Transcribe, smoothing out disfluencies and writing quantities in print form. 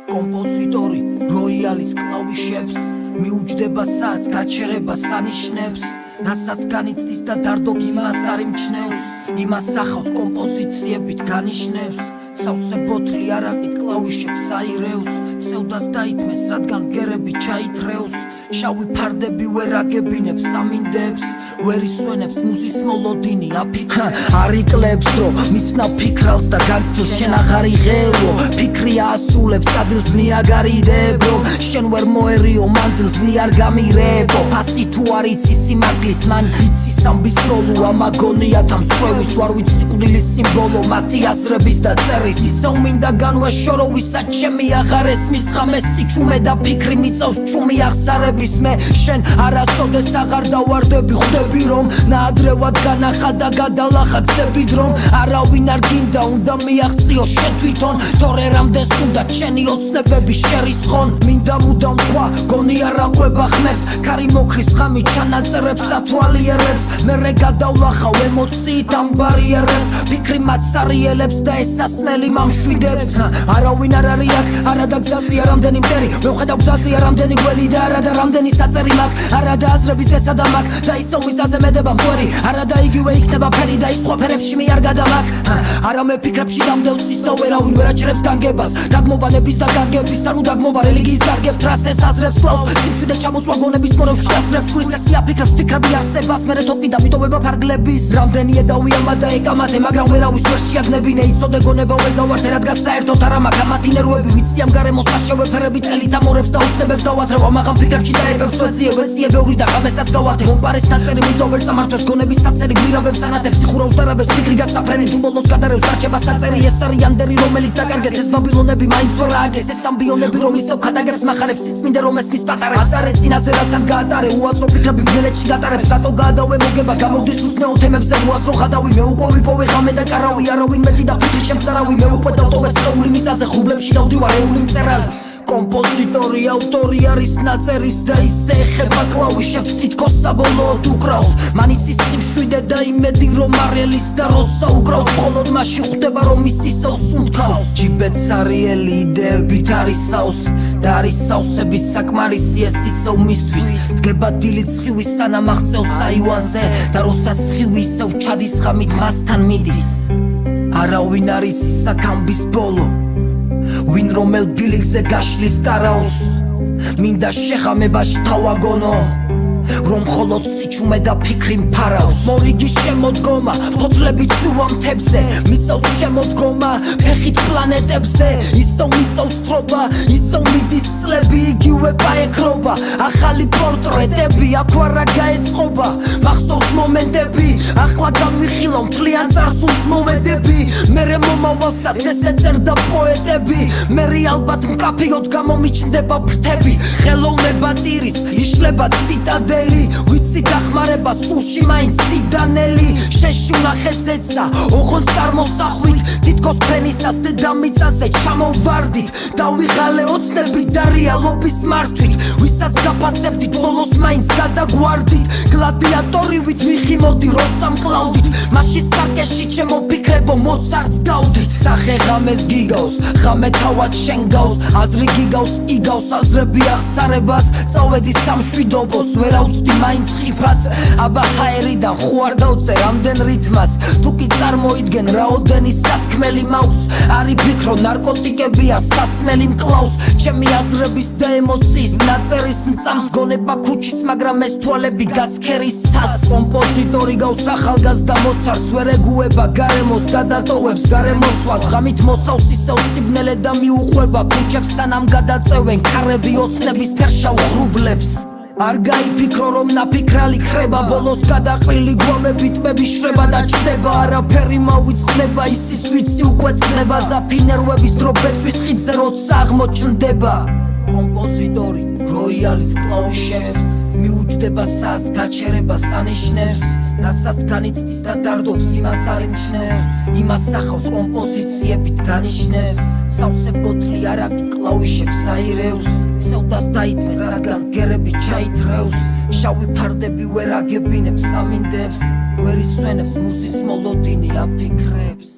კომპოზიტორი როიალის კლავიშებს მიუჯდება საც გაჩერება სანიშნებს რასაც განიცდის და დარდობს იმას არ იმჩნევს იმას ახავს კომპოზიციებით განიშნებს სავსე ბოთლი არაყით კლავიშებს აირევს სევდას დაითმეს რადგან გერები ჩაითრევს შავი ფარდები ვერ აგებინებს ამინდებს ვერ ისვენებს მუზის მოლოდინი აფიქრებს არ იკლებს დრო მიცნავ ფიქრალს და განცდილს შენ აღარ იღებო ფიქრი ასრულებს წადილს მიაგარიდებო შენ ვერ მოერიო მანძილს მიარ გამირებო ფასი თუ არ იცი სიმართლის მან იცი სამბის როლო ამაგონიათა მსხვევის ვარ ვიცი სიკვდილის სიმბოლო მათი აზრების და წერის ისევ მინდა განვაშორო ვისაც ჩემი აღარ ესმის ხამეს სიჩუმე და ფიქრი მიწევს ჩუმი აღსარების მე შენ არასოდეს აღარ დავარდები ხვდები რომ ნაადრევად განახა და გადალახა გზები დრომ არავინ არ გინდა უნდა მიაღწიო შენ თვითონ თორე რამდენს უნდა შენი ოცნებები შერისხონ მინდა მუდამ თქვა გონი არ აყვება ხმებს ქარი მოკრის ღამი ჩანაწერებს ათვალიერებს მერე გადავლახავ ემოციით ამ ბარიერებს ფიქრი მათ სარიელებს და ესასმელი მამშვიდებს არავინ არ არის აქ არადა გზაზია რამდენი მტერი მევხედავ გზაზია რამდენი გველი და არადა რამდენი საწერი მაქვს არადა აზრების ეცა და მაგ და ისო მიწაზე მედება მტვერი არადა იგივე იქნება ფერი და ის სხვა ფერებში მე არ გადამაგ არამე ფიქრებში დამდევს ის და ვერავინ ვერ აჭრებს განგებას გაგმობანების და განგების ანუ დაგმობა რელიგიის სარგებ ტრასეს აზრებს კლავს სიმშვიდე ჩამოწვა გონების მორევში ასრებს ხვრისესი აფიქრებს ფიქრები არსებას მერე თოკი და მიტოვება ფარგლების რამდენია დავიამა და ეკამათე მაგრამ ვერავის ვერ შეაგნებინე იცოდე გონება ვერ გავარდე რადგან საერთოდ არ ამაქვს ამათი ნერვები ვიცი ამ გარემოს საშევე ფერები წელით ამორებს და უცნებებს დავათრევ ამაღამ ფიქრებში დაებებს ვეწიე ბევრი და ღამესას გავათე მომპარეს ნაწერი მიზოვერ სამართოს გონების საწერი გვირავებს ანათებს სიხურავს დარაბებს ფიქრი გასაფრენი თუ ბოლოს გადარევს არჩება საწერი ეს არის ანდერი რომელიც დაკარგეს ეს ბაბილონები მაინც ვერ ააგეს ეს ამბიონები რომ ისევ ხადაგებს მახარებს სიწმინდე რომ ესმის პატარა ატარე წინაზე რაც არ გაატარე უაზრო ფიქრები გველეთში გატარებს რატო გადავე მოგება გამოგდის უსნეო თემებზე უაზრო ხადავი მე უკვე ვიპოვე ღამე და კარავი არავინ მეტი და ფიქრი შემზარავი მე უკვე დავტოვე სხეული მიწაზე ხუბლებში დავდივარ ეული მწერალი კომპოზიტორი ავტორი არის ნაწერის და ისე ეხება კლავიშებს თითქოს საბოლოოდ უკრავს მანიცის სიმშვიდე და იმედი რომ არელის და როცა უკრავს მხოლოდ მაშინ ხვდება რომ ის ისევ სუნთქავს ჯიბეთ სარიელი იდეებით არის სავს და არის სავსებით საკმარისი ეს ისევ მისთვის დგება დილი ცხივი სანამ აღწევს აივანზე და როცა ცხივი ისევ ჩადის ხამით მასთან მიდის არავინ არ იცის აქ ბოლო ვინ რომელ ბილიკზე გაშლის კარაოს მინდა შეხამებაში თავაგონო რომ მხოლოდ სიჩუმე და ფიქრი მფარავს მორიგი შემოდგომა ფოთლები ცუვა მთებზე მიწევს შემოდგომა ფეხით პლანეტებზე ისო მიწევს თრობა ისო მიდის წლები იგივე პაეკრობა ახალი პორტრეტები აქ ვარა გაეწყობა მახსოვს მომენტები ახლა განვიხილო მთლიან წარსულს მოვედები მერე მომავალსაც ესე წერდა პოეტები მერე ალბათ მკაფიოდ გამომიჩნდება ფრთები ხელოვნება ტირის იშლება ციტადელი ვიცი დახმარება სულში მაინც სიდანელი შეში ვნახეს ეცა ოღონდ წარმოსახვით თითქოს ფრენისას დედამიწაზე ჩამოვარდით დავიღალე ოცნები და რეალობის მართვით ვისაც გაფასებდით ბოლოს მაინც გადაგვარდით გლადიატორივით ვიხიმოდი როცა მკლავდით მაშინ სარკეში ჩემო ფიქრებო მოცარტს გავდით სახე ღამეს გიგავს ღამე თავად შენ გავს აზრი გიგავს იგავს აზრები ახსარებას წავედი სამშვიდობოს ვერავწვდი მაინც ხიფაც აბა ჰაერიდან ხო არ დავწე რამდენ რითმას თუ კი წარმოიდგენ რაოდენი სათქმელი მაქვს არის ფიქრო ნარკოტიკებია სასმელი მკლავს ჩემი აზრების და ემოციის ნაწერის მწამს გონება ქუჩის მაგრამ ეს თვალები გაცქერის სას კომპოზიტორი გავს ახალგაზრდა მოცარტს ვერ ეგუება გარემოს გადატოვებს გარემოცვას ღამით მოსავს ისევ სიბნელე და მიუყვება ქუჩებს სანამ გადაწევენ ქარები ოცნების ფერშავ ღრუბლებს არ გაიფიქრო რომ ნაფიქრალი ხრება ბოლოს გადაყრილი გვამები ტბები შრება და ჩდება არაფერი მავიწყდება ისიც ვიცი უკვე წნება ზაფინერვების დრო ბეწვის ხიდზე როცა აღმოჩნდება კომპოზიტორი როიალის კლავიშებს მიუჯდება საც გაჩერება სანიშნებს რასაც განიცდის და დარდობს იმას არ იმჩნევს იმას ახავს კომპოზიციებით განიშნებს სავსე ბოთლი არაყით კლავიშებს აირევს სევდას დაითმეს რადგან გერები ჩაითრევს შავი ფარდები ვერ აგებინებს ამინდებს ვერ ისვენებს მუზის მოლოდინი აფიქრებს